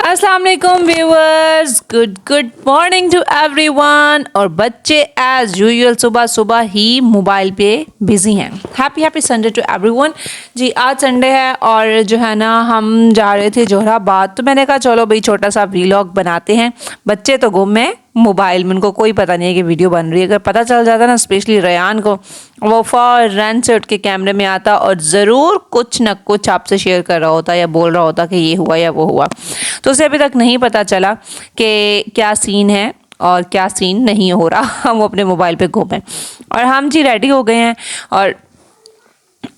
अस्सलाम वालेकुम viewers, good morning to everyone. और बच्चे एज यूजुअल सुबह सुबह ही मोबाइल पे बिजी हैं। Happy Sunday to everyone. जी आज संडे है और जो है ना हम जा रहे थे जोहराबाद, तो मैंने कहा चलो भाई छोटा सा व्लॉग बनाते हैं। बच्चे तो गुम हैं मोबाइल में, उनको कोई पता नहीं है कि वीडियो बन रही है। अगर पता चल जाता ना, स्पेशली रेयान को, वो फौरन से उठ के कैमरे में आता और ज़रूर कुछ न कुछ आपसे शेयर कर रहा होता या बोल रहा होता कि ये हुआ या वो हुआ। तो उसे अभी तक नहीं पता चला कि क्या सीन है और क्या सीन नहीं हो रहा। हम अपने मोबाइल पे गुम हैं और हम जी रेडी हो गए हैं। और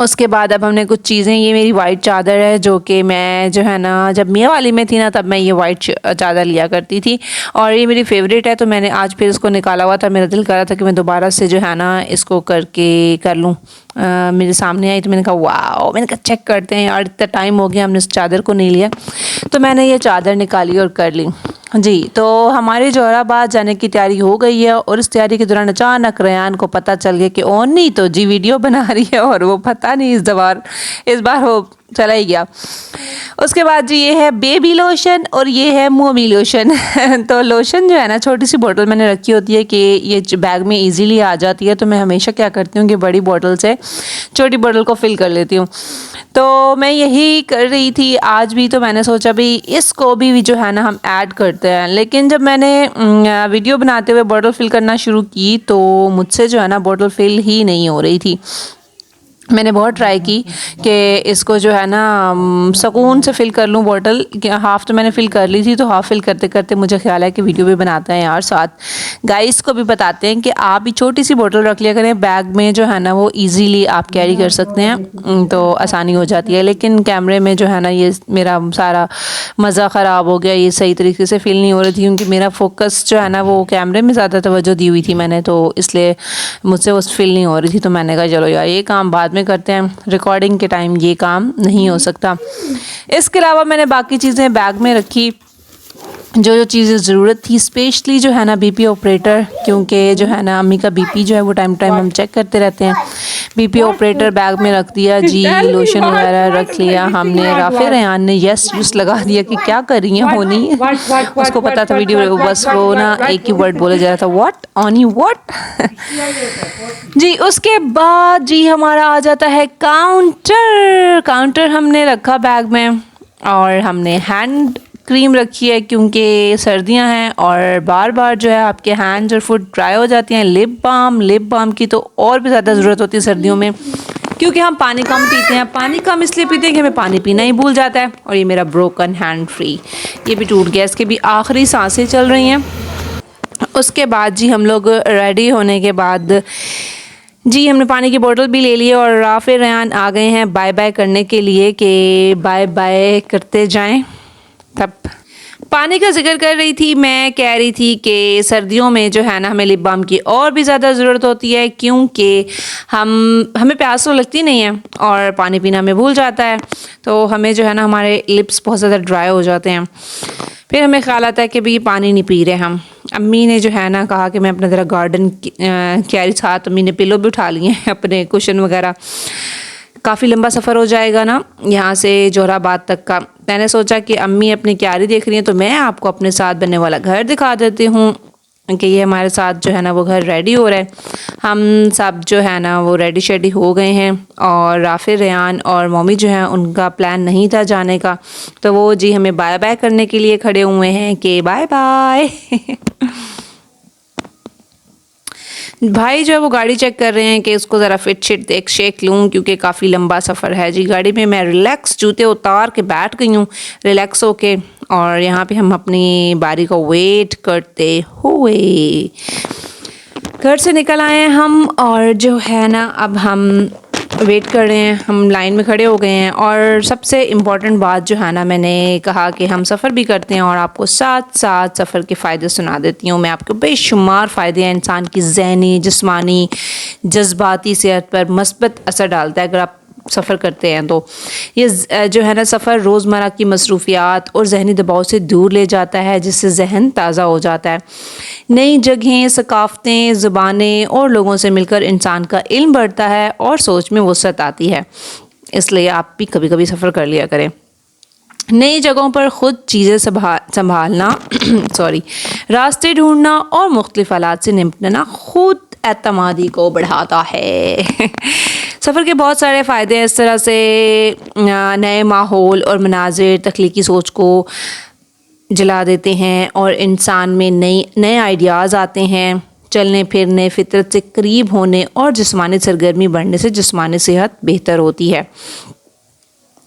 उसके बाद अब हमने कुछ चीज़ें, ये मेरी वाइट चादर है जो कि मैं जो है ना जब मियाँ वाली में थी ना तब मैं ये वाइट चादर लिया करती थी और ये मेरी फेवरेट है। तो मैंने आज फिर इसको निकाला हुआ था, मेरा दिल कर रहा था कि मैं दोबारा से जो है ना इसको कर लूँ। मेरे सामने आई तो मैंने कहा वाह, मैंने कहा चेक करते हैं यार, इतना टाइम हो गया हमने इस चादर को नहीं लिया। तो मैंने ये चादर निकाली और कर ली जी। तो हमारी जोहराबाद जाने की तैयारी हो गई है और इस तैयारी के दौरान अचानक रेयान को पता चल गया कि ओनी तो जी वीडियो बना रही है और वो पता नहीं इस बार वो चला ही गया। उसके बाद जी ये है बेबी लोशन और ये है मोमी लोशन। तो लोशन जो है ना छोटी सी बोतल मैंने रखी होती है कि ये बैग में इजीली आ जाती है, तो मैं हमेशा क्या करती हूँ कि बड़ी बोतल से छोटी बोतल को फिल कर लेती हूँ। तो मैं यही कर रही थी आज भी, तो मैंने सोचा भी इसको भी जो है ना हम ऐड करते हैं। लेकिन जब मैंने वीडियो बनाते हुए बोतल फिल करना शुरू की तो मुझसे जो है ना बोतल फिल ही नहीं हो रही थी। मैंने बहुत ट्राई की कि इसको जो है ना सुकून से फ़िल कर लूँ बॉटल। हाफ़ तो मैंने फ़िल कर ली थी, तो हाफ़ फ़िल करते करते मुझे ख्याल है कि वीडियो भी बनाते हैं यार, साथ गाइस को भी बताते हैं कि आप भी छोटी सी बोतल रख लिया करें बैग में, जो है ना वो इजीली आप कैरी कर सकते हैं, तो आसानी हो जाती है। लेकिन कैमरे में जो है ना ये मेरा सारा मज़ा ख़राब हो गया, ये सही तरीके से फ़ील नहीं हो रही थी क्योंकि मेरा फोकस जो है ना वो कैमरे में ज़्यादा तवज्जो दी हुई थी मैंने, तो इसलिए मुझसे वो फ़ील नहीं हो रही थी। तो मैंने कहा चलो यार ये काम बाद में करते हैं, रिकॉर्डिंग के टाइम ये काम नहीं हो सकता। इसके अलावा मैंने बाकी चीज़ें बैग में रखी, जो चीज़ें ज़रूरत थी, स्पेशली जो है ना बीपी ऑपरेटर, क्योंकि जो है ना अम्मी का बीपी जो है वो टाइम हम चेक करते रहते हैं। बीपी ऑपरेटर बैग में रख दिया जी, लोशन वगैरह रख लिया हमने। राफे रेयान ने यस लगा दिया कि क्या कर रही है होनी, उसको पता था वीडियो, बस वो ना एक ही वर्ड बोले जा रहा था, व्हाट ऑनी व्हाट। जी उसके बाद जी हमारा आ जाता है काउंटर हमने रखा बैग में और हमने हैंड क्रीम रखी है क्योंकि सर्दियां हैं और बार बार जो है आपके हैंड्स और फुट ड्राई हो जाती हैं। लिप बाम की तो और भी ज़्यादा ज़रूरत होती है सर्दियों में, क्योंकि हम पानी कम पीते हैं। पानी कम इसलिए पीते हैं कि हमें पानी पीना ही भूल जाता है। और ये मेरा ब्रोकन हैंड फ्री, ये भी टूट गया, इसके भी आखिरी सांसें चल रही हैं। उसके बाद जी हम लोग रेडी होने के बाद जी हमने पानी की बोतल भी ले ली और राफे रेयान आ गए हैं बाय बाय करने के लिए कि बाय बाय करते जाएं। तब पानी का जिक्र कर रही थी, मैं कह रही थी कि सर्दियों में जो है ना हमें लिप बाम की और भी ज़्यादा ज़रूरत होती है, क्योंकि हमें प्यास तो लगती नहीं है और पानी पीना हमें भूल जाता है, तो हमें जो है ना हमारे लिप्स बहुत ज़्यादा ड्राई हो जाते हैं। फिर हमें ख्याल आता है कि भाई पानी नहीं पी रहे हम। अम्मी ने जो है ना कहा कि मैं अपना ज़रा गार्डन कैरी साथ, अम्मी ने पिलो भी उठा लिए हैं अपने कुशन वगैरह। काफ़ी लंबा सफ़र हो जाएगा ना यहाँ से जोहराबाद तक का। मैंने सोचा कि अम्मी अपनी क्यारी देख रही हैं तो मैं आपको अपने साथ बनने वाला घर दिखा देती हूँ कि ये हमारे साथ जो है ना वो घर रेडी हो रहा है। हम सब जो है ना वो रेडी शेडी हो गए हैं और राफे रेयान और मम्मी जो है उनका प्लान नहीं था जाने का, तो वो जी हमें बाय बाय करने के लिए खड़े हुए हैं कि बाय बाय। भाई जो है वो गाड़ी चेक कर रहे हैं कि उसको ज़रा फिट शिट देख शेक लूँ, क्योंकि काफ़ी लंबा सफ़र है जी। गाड़ी में मैं रिलैक्स जूते उतार के बैठ गई हूँ रिलैक्स होके, और यहाँ पे हम अपनी बारी को वेट करते हुए घर से निकल आए हैं हम। और जो है ना अब हम वेट कर रहे हैं, हम लाइन में खड़े हो गए हैं। और सबसे इम्पॉर्टेंट बात जो है ना, मैंने कहा कि हम सफ़र भी करते हैं और आपको साथ साथ सफ़र के फ़ायदे सुना देती हूँ। मैं आपको बेशुमार फ़ायदे हैं, इंसान की ज़हनी, जिस्मानी, जज्बाती सेहत पर मस्बत असर डालता है अगर आप सफ़र करते हैं। तो ये जो है ना सफ़र रोज़मर्रा की मसरूफ़ियात और ज़हनी दबाव से दूर ले जाता है, जिससे जहन ताज़ा हो जाता है। नई जगहें, सकाफ़तें, ज़ुबानें और लोगों से मिलकर इंसान का इल्म बढ़ता है और सोच में वसअत आती है। इसलिए आप भी कभी कभी सफ़र कर लिया करें। नई जगहों पर ख़ुद चीज़ें संभालना सॉरी रास्ते ढूंढना और मुख्तलिफ़ हालात से निपटना खुद एतमादी को बढ़ाता है। सफ़र के बहुत सारे फ़ायदे हैं। इस तरह से नए माहौल और मनाजिर तख्लीकी सोच को जला देते हैं और इंसान में नए आइडियाज़ आते हैं। चलने फिरने, फितरत से करीब होने और जिस्मानी सरगर्मी बढ़ने से जिस्मानी सेहत बेहतर होती है।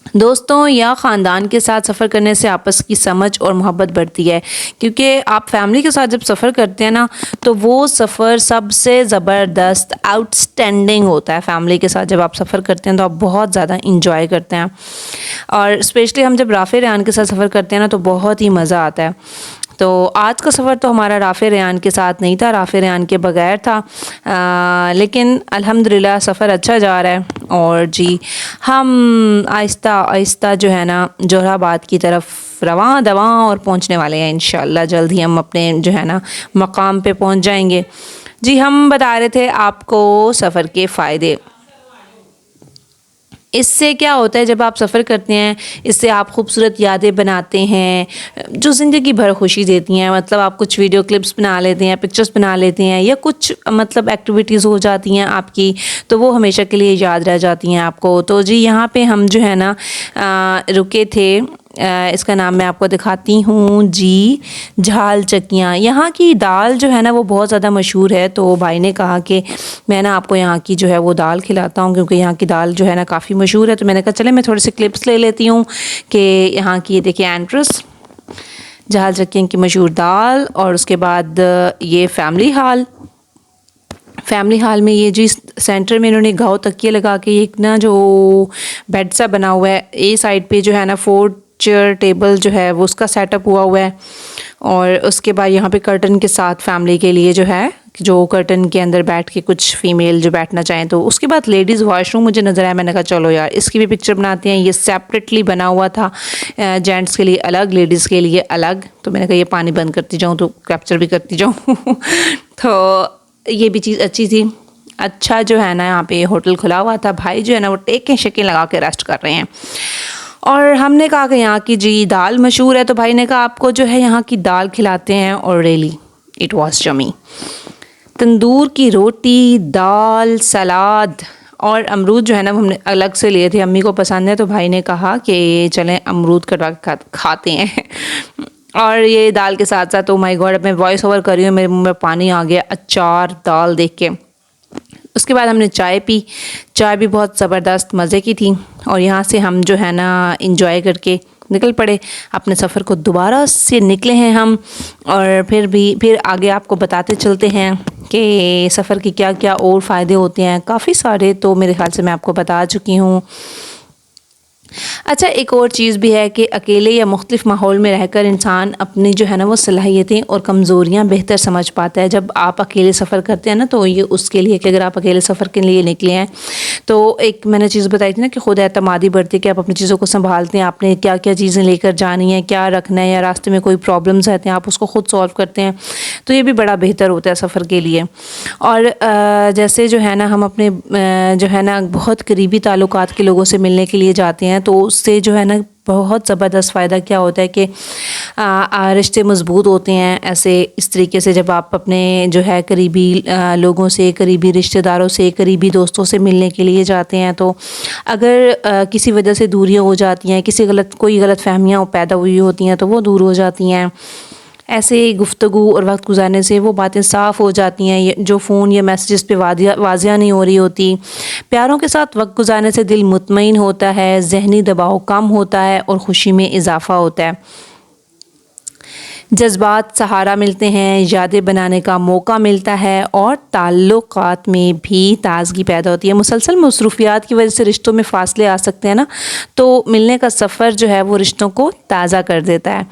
दोस्तों या ख़ानदान के साथ सफ़र करने से आपस की समझ और मोहब्बत बढ़ती है, क्योंकि आप फैमिली के साथ जब सफ़र करते हैं ना तो वो सफ़र सबसे ज़बरदस्त आउटस्टैंडिंग होता है। फैमिली के साथ जब आप सफ़र करते हैं तो आप बहुत ज़्यादा इंजॉय करते हैं, और स्पेशली हम जब राफ़े रेहान के साथ सफ़र करते हैं ना तो बहुत ही मज़ा आता है। तो आज का सफ़र तो हमारा राफ़े रेहान के साथ नहीं था, राफ़े रेहान के बग़ैर था, लेकिन अल्हम्दुलिल्लाह सफ़र अच्छा जा रहा है। और जी हम आहिस्ता आहिस्ता जो है ना जोराबाद की तरफ रवां दवां और पहुंचने वाले हैं। इंशाअल्लाह जल्द ही हम अपने जो है ना मकाम पे पहुंच जाएंगे। जी हम बता रहे थे आपको सफ़र के फ़ायदे। इससे क्या होता है, जब आप सफ़र करते हैं इससे आप खूबसूरत यादें बनाते हैं जो ज़िंदगी भर खुशी देती हैं। मतलब आप कुछ वीडियो क्लिप्स बना लेते हैं, पिक्चर्स बना लेते हैं, या कुछ मतलब एक्टिविटीज़ हो जाती हैं आपकी, तो वो हमेशा के लिए याद रह जाती हैं आपको। तो जी यहाँ पे हम जो है ना रुके थे, इसका नाम मैं आपको दिखाती हूँ जी, झाल चक्कियाँ। यहाँ की दाल जो है ना वो बहुत ज़्यादा मशहूर है। तो भाई ने कहा कि मैं ना आपको यहाँ की जो है वो दाल खिलाता हूँ, क्योंकि यहाँ की दाल जो है ना काफ़ी मशहूर है। तो मैंने कहा चले मैं थोड़े से क्लिप्स ले लेती हूँ कि यहाँ की, देखिए एंट्रेंस, झाल चक्कियाँ की मशहूर दाल, और उसके बाद ये फैमिली हाल में ये जी सेंटर में इन्होंने गाँव तकिए लगा के एक ना जो बेड सा बना हुआ है, ए साइड पे जो है ना 4 चेयर टेबल जो है वो उसका सेटअप हुआ है। और उसके बाद यहाँ पे कर्टन के साथ फैमिली के लिए जो है, जो कर्टन के अंदर बैठ के कुछ फीमेल जो बैठना चाहें। तो उसके बाद लेडीज़ वॉशरूम मुझे नज़र आया, मैंने कहा चलो यार इसकी भी पिक्चर बनाते हैं। ये सेपरेटली बना हुआ था, जेंट्स के लिए अलग, लेडीज़ के लिए अलग। तो मैंने कहा ये पानी बंद करती जाऊँ तो कैप्चर भी करती जाऊँ तो ये भी चीज़ अच्छी थी। अच्छा जो है ना यहाँ पे होटल खुला हुआ था, भाई जो है ना वो टेकें शेकें लगा के रेस्ट कर रहे हैं। और हमने कहा कि यहाँ की जी दाल मशहूर है, तो भाई ने कहा आपको जो है यहाँ की दाल खिलाते हैं, और रियली इट वाज यम्मी। तंदूर की रोटी, दाल, सलाद और अमरूद जो है ना हमने अलग से लिए थे, अम्मी को पसंद है तो भाई ने कहा कि चलें अमरूद कटवा के खाते हैं और ये दाल के साथ साथ, ओ माय गॉड, मैं वॉइस ओवर कर रही हूँ, मेरे मुंह में पानी आ गया अचार दाल देख के। उसके बाद हमने चाय पी, चाय भी बहुत ज़बरदस्त मज़े की थी। और यहाँ से हम जो है ना इंजॉय करके निकल पड़े अपने सफ़र को, दोबारा से निकले हैं हम। और फिर आगे आपको बताते चलते हैं कि सफ़र के क्या क्या और फ़ायदे होते हैं। काफ़ी सारे तो मेरे ख़्याल से मैं आपको बता चुकी हूँ। अच्छा, एक और चीज़ भी है कि अकेले या मुख्तलिफ माहौल में रहकर इंसान अपनी जो है ना वो सलाहियतें और कमज़ोरियाँ बेहतर समझ पाता है। जब आप अकेले सफ़र करते हैं ना तो ये उसके लिए कि अगर आप अकेले सफ़र के लिए निकले हैं तो एक मैंने चीज़ बताई थी ना कि खुद एतमादी बढ़ती है कि आप अपनी चीज़ों को संभालते हैं, आपने क्या क्या चीज़ें लेकर जानी है, क्या रखना है, या रास्ते में कोई प्रॉब्लम्स रहते हैं आप उसको ख़ुद सॉल्व करते हैं। तो ये भी बड़ा बेहतर होता है सफ़र के लिए। और जैसे जो है ना हम अपने जो है ना बहुत करीबी ताल्लुकात के लोगों से मिलने के लिए जाते हैं, तो उससे जो है ना बहुत ज़बरदस्त फ़ायदा क्या होता है कि रिश्ते मज़बूत होते हैं। ऐसे इस तरीके से जब आप अपने जो है करीबी लोगों से, करीबी रिश्तेदारों से, करीबी दोस्तों से मिलने के लिए जाते हैं, तो अगर किसी वजह से दूरियां हो जाती हैं, कोई गलत फहमियाँ पैदा हुई होती हैं तो वो दूर हो जाती हैं। ऐसे गुफ्तगू और वक्त गुजारने से वो बातें साफ़ हो जाती हैं जो फ़ोन या मैसेजेस पे वाज़िया नहीं हो रही होती। प्यारों के साथ वक्त गुजारने से दिल मुतमईन होता है, ज़हनी दबाव कम होता है और ख़ुशी में इजाफ़ा होता है। जज्बात सहारा मिलते हैं, यादें बनाने का मौका मिलता है और ताल्लुकात में भी ताज़गी पैदा होती है। मुसलसल मसरूफियात की वजह से रिश्तों में फ़ासले आ सकते हैं ना, तो मिलने का सफ़र जो है वो रिश्तों को ताज़ा कर देता है।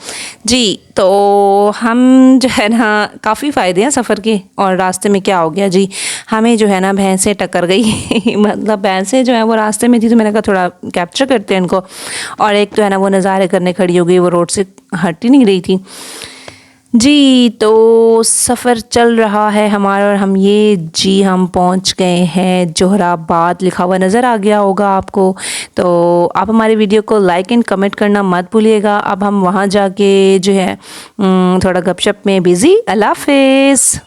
जी, तो हम जो है ना काफ़ी फ़ायदे हैं सफ़र के। और रास्ते में क्या हो गया जी, हमें जो है ना भैंसें टक्कर गई मतलब भैंसें जो है वो रास्ते में थी, तो मैंने कहा थोड़ा कैप्चर करते हैं इनको। और एक तो है ना वो नज़ारे करने खड़ी हो गई, वो रोड से हट ही नहीं रही थी। जी, तो सफ़र चल रहा है हमारा और हम पहुंच गए हैं जोहराबाद, लिखा हुआ नज़र आ गया होगा आपको। तो आप हमारी वीडियो को लाइक एंड कमेंट करना मत भूलिएगा। अब हम वहां जाके जो है थोड़ा गपशप में बिज़ी। अल्लाह हाफ़िज़।